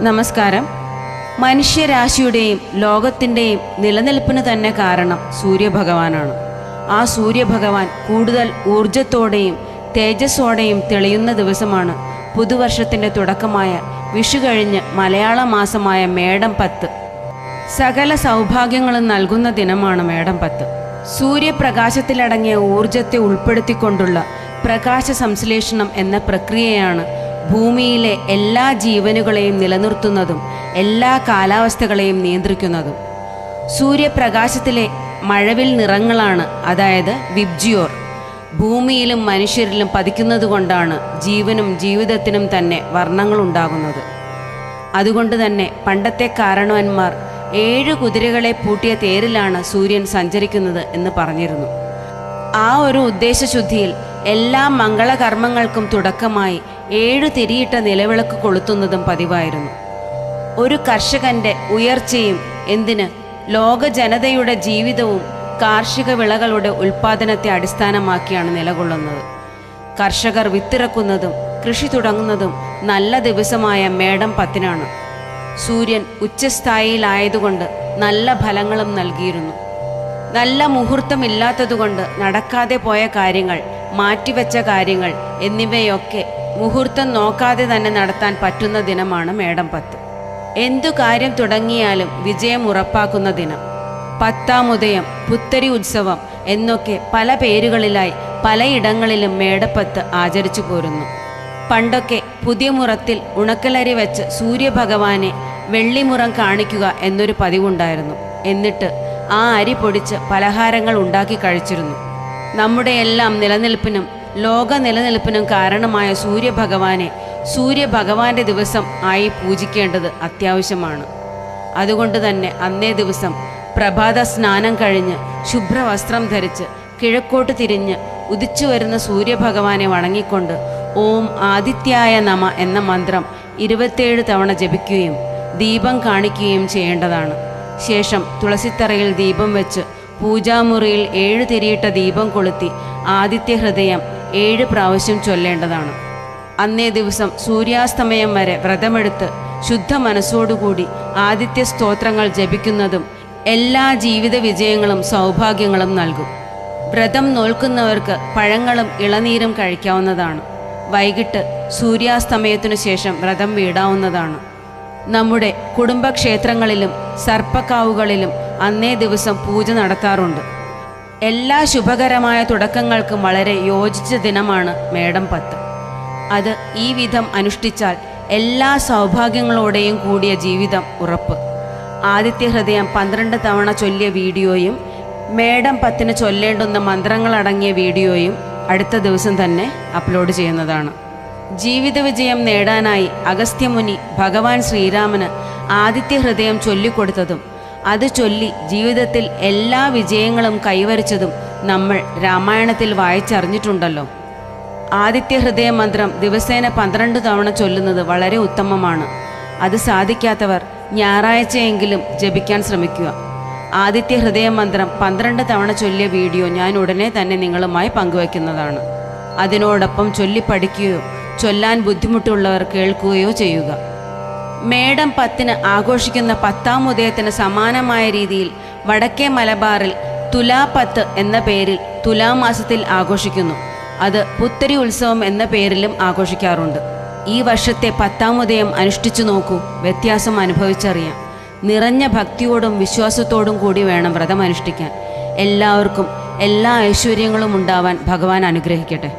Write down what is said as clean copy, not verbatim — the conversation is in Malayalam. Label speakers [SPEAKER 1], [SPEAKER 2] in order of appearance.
[SPEAKER 1] നമസ്കാരം. മനുഷ്യരാശിയുടെയും ലോകത്തിൻ്റെയും നിലനിൽപ്പിന് തന്നെ കാരണം സൂര്യഭഗവാനാണ്. ആ സൂര്യഭഗവാൻ കൂടുതൽ ഊർജത്തോടെയും തേജസ്സോടെയും തെളിയുന്ന ദിവസമാണ് പുതുവർഷത്തിൻ്റെ തുടക്കമായ വിഷു കഴിഞ്ഞ് മലയാള മാസമായ മേടം 10. സകല സൗഭാഗ്യങ്ങളും നൽകുന്ന ദിനമാണ് മേടം 10. സൂര്യപ്രകാശത്തിലടങ്ങിയ ഊർജത്തെ ഉൾപ്പെടുത്തിക്കൊണ്ടുള്ള പ്രകാശ സംശ്ലേഷണം എന്ന പ്രക്രിയയാണ് ഭൂമിയിലെ എല്ലാ ജീവനുകളെയും നിലനിർത്തുന്നതും എല്ലാ കാലാവസ്ഥകളെയും നിയന്ത്രിക്കുന്നതും. സൂര്യപ്രകാശത്തിലെ മഴവിൽ നിറങ്ങളാണ്, അതായത് വിബ്ജിയോർ, ഭൂമിയിലും മനുഷ്യരിലും പതിക്കുന്നതുകൊണ്ടാണ് ജീവനും ജീവിതത്തിനും തന്നെ വർണ്ണങ്ങളുണ്ടാകുന്നത്. അതുകൊണ്ട് തന്നെ പണ്ടത്തെ കാരണവന്മാർ 7 കുതിരകളെ പൂട്ടിയ തേരിലാണ് സൂര്യൻ സഞ്ചരിക്കുന്നത് എന്ന് പറഞ്ഞിരുന്നു. ആ ഒരു ഉദ്ദേശശുദ്ധിയിൽ എല്ലാ മംഗളകർമ്മങ്ങൾക്കും തുടക്കമായി 7 തിരിയിട്ട നിലവിളക്ക് കൊളുത്തുന്നതും പതിവായിരുന്നു. ഒരു കർഷകൻ്റെ ഉയർച്ചയും എന്തിന് ലോക ജനതയുടെ ജീവിതവും കാർഷിക വിളകളുടെ ഉൽപ്പാദനത്തെ അടിസ്ഥാനമാക്കിയാണ് നിലകൊള്ളുന്നത്. കർഷകർ വിത്തിറക്കുന്നതും കൃഷി തുടങ്ങുന്നതും നല്ല ദിവസമായ മേടം 10-നാണ്. സൂര്യൻ ഉച്ചസ്ഥായിയിലായതുകൊണ്ട് നല്ല ഫലങ്ങളും നൽകിയിരുന്നു. നല്ല മുഹൂർത്തമില്ലാത്തതുകൊണ്ട് നടക്കാതെ പോയ കാര്യങ്ങൾ, മാറ്റിവെച്ച കാര്യങ്ങൾ എന്നിവയൊക്കെ മുഹൂർത്തം നോക്കാതെ തന്നെ നടത്താൻ പറ്റുന്ന ദിനമാണ് മേടം 10. എന്തു കാര്യം തുടങ്ങിയാലും വിജയം ഉറപ്പാക്കുന്ന ദിനം. 10-ാം ഉദയം, പുത്തരി ഉത്സവം എന്നൊക്കെ പല പേരുകളിലായി പലയിടങ്ങളിലും മേടം 10 ആചരിച്ചു പോരുന്നു. പണ്ടൊക്കെ പുതിയ മുറത്തിൽ ഉണക്കലരി വെച്ച് സൂര്യഭഗവാനെ വെള്ളിമുറം കാണിക്കുക എന്നൊരു പതിവുണ്ടായിരുന്നു. എന്നിട്ട് ആ അരി പൊടിച്ച് പലഹാരങ്ങൾ ഉണ്ടാക്കി കഴിച്ചിരുന്നു. നമ്മുടെ എല്ലാം നിലനിൽപ്പിനും ലോക നിലനിൽപ്പിനും കാരണമായ സൂര്യഭഗവാനെ സൂര്യഭഗവാന്റെ ദിവസം ആയി പൂജിക്കേണ്ടത് അത്യാവശ്യമാണ്. അതുകൊണ്ട് തന്നെ അന്നേ ദിവസം പ്രഭാത സ്നാനം കഴിഞ്ഞ് ശുഭ്രവസ്ത്രം ധരിച്ച് കിഴക്കോട്ട് തിരിഞ്ഞ് ഉദിച്ചു വരുന്ന സൂര്യഭഗവാനെ വണങ്ങിക്കൊണ്ട് ഓം ആദിത്യായ നമ എന്ന മന്ത്രം 27 തവണ ജപിക്കുകയും ദീപം കാണിക്കുകയും ചെയ്യേണ്ടതാണ്. ശേഷം തുളസിത്തറയിൽ ദീപം വെച്ച് പൂജാമുറിയിൽ 7 തിരിയിട്ട ദീപം കൊളുത്തി ആദിത്യ ഹൃദയം 7 പ്രാവശ്യം ചൊല്ലേണ്ടതാണ്. അന്നേ ദിവസം സൂര്യാസ്തമയം വരെ വ്രതമെടുത്ത് ശുദ്ധ മനസ്സോടുകൂടി ആദിത്യ സ്തോത്രങ്ങൾ ജപിക്കുന്നതും എല്ലാ ജീവിത വിജയങ്ങളും സൗഭാഗ്യങ്ങളും നൽകും. വ്രതം നോൽക്കുന്നവർക്ക് പഴങ്ങളും ഇളനീരും കഴിക്കാവുന്നതാണ്. വൈകിട്ട് സൂര്യാസ്തമയത്തിനു ശേഷം വ്രതം വീടാവുന്നതാണ്. നമ്മുടെ കുടുംബക്ഷേത്രങ്ങളിലും സർപ്പക്കാവുകളിലും അന്നേ ദിവസം പൂജ നടത്താറുണ്ട്. എല്ലാ ശുഭകരമായ തുടക്കങ്ങൾക്കും വളരെ യോജിച്ച ദിനമാണ് മേടം 10. അത് ഈ വിധം അനുഷ്ഠിച്ചാൽ എല്ലാ സൗഭാഗ്യങ്ങളോടെയും കൂടിയ ജീവിതം ഉറപ്പ്. ആദിത്യ ഹൃദയം 12 തവണ ചൊല്ലിയ വീഡിയോയും മേടം 10-ന് ചൊല്ലേണ്ടുന്ന മന്ത്രങ്ങളടങ്ങിയ വീഡിയോയും അടുത്ത ദിവസം തന്നെ അപ്ലോഡ് ചെയ്യുന്നതാണ്. ജീവിത വിജയം നേടാനായി അഗസ്ത്യമുനി ഭഗവാൻ ശ്രീരാമന് ആദിത്യ ഹൃദയം ചൊല്ലിക്കൊടുത്തതും അത് ചൊല്ലി ജീവിതത്തിൽ എല്ലാ വിജയങ്ങളും കൈവരിച്ചതും നമ്മൾ രാമായണത്തിൽ വായിച്ചറിഞ്ഞിട്ടുണ്ടല്ലോ. ആദിത്യ ഹൃദയ മന്ത്രം ദിവസേന 12 തവണ ചൊല്ലുന്നത് വളരെ ഉത്തമമാണ്. അത് സാധിക്കാത്തവർ ഞായറാഴ്ചയെങ്കിലും ജപിക്കാൻ ശ്രമിക്കുക. ആദിത്യ ഹൃദയ മന്ത്രം 12 തവണ ചൊല്ലിയ വീഡിയോ ഞാൻ ഉടനെ തന്നെ നിങ്ങളുമായി പങ്കുവയ്ക്കുന്നതാണ്. അതിനോടൊപ്പം ചൊല്ലിപ്പഠിക്കുകയോ ചൊല്ലാൻ ബുദ്ധിമുട്ടുള്ളവർ കേൾക്കുകയോ ചെയ്യുക. മേടം 10-ന് ആഘോഷിക്കുന്ന 10-ാം ഉദയത്തിന് സമാനമായ രീതിയിൽ വടക്കേ മലബാറിൽ തുലാ 10 എന്ന പേരിൽ തുലാമാസത്തിൽ ആഘോഷിക്കുന്നു. അത് പുത്തരി ഉത്സവം എന്ന പേരിലും ആഘോഷിക്കാറുണ്ട്. ഈ വർഷത്തെ 10-ാം ഉദയം അനുഷ്ഠിച്ചു നോക്കൂ, വ്യത്യാസം അനുഭവിച്ചറിയാം. നിറഞ്ഞ ഭക്തിയോടും വിശ്വാസത്തോടും കൂടി വേണം വ്രതം അനുഷ്ഠിക്കാൻ. എല്ലാവർക്കും എല്ലാ ഐശ്വര്യങ്ങളും ഉണ്ടാവാൻ ഭഗവാൻ അനുഗ്രഹിക്കട്ടെ.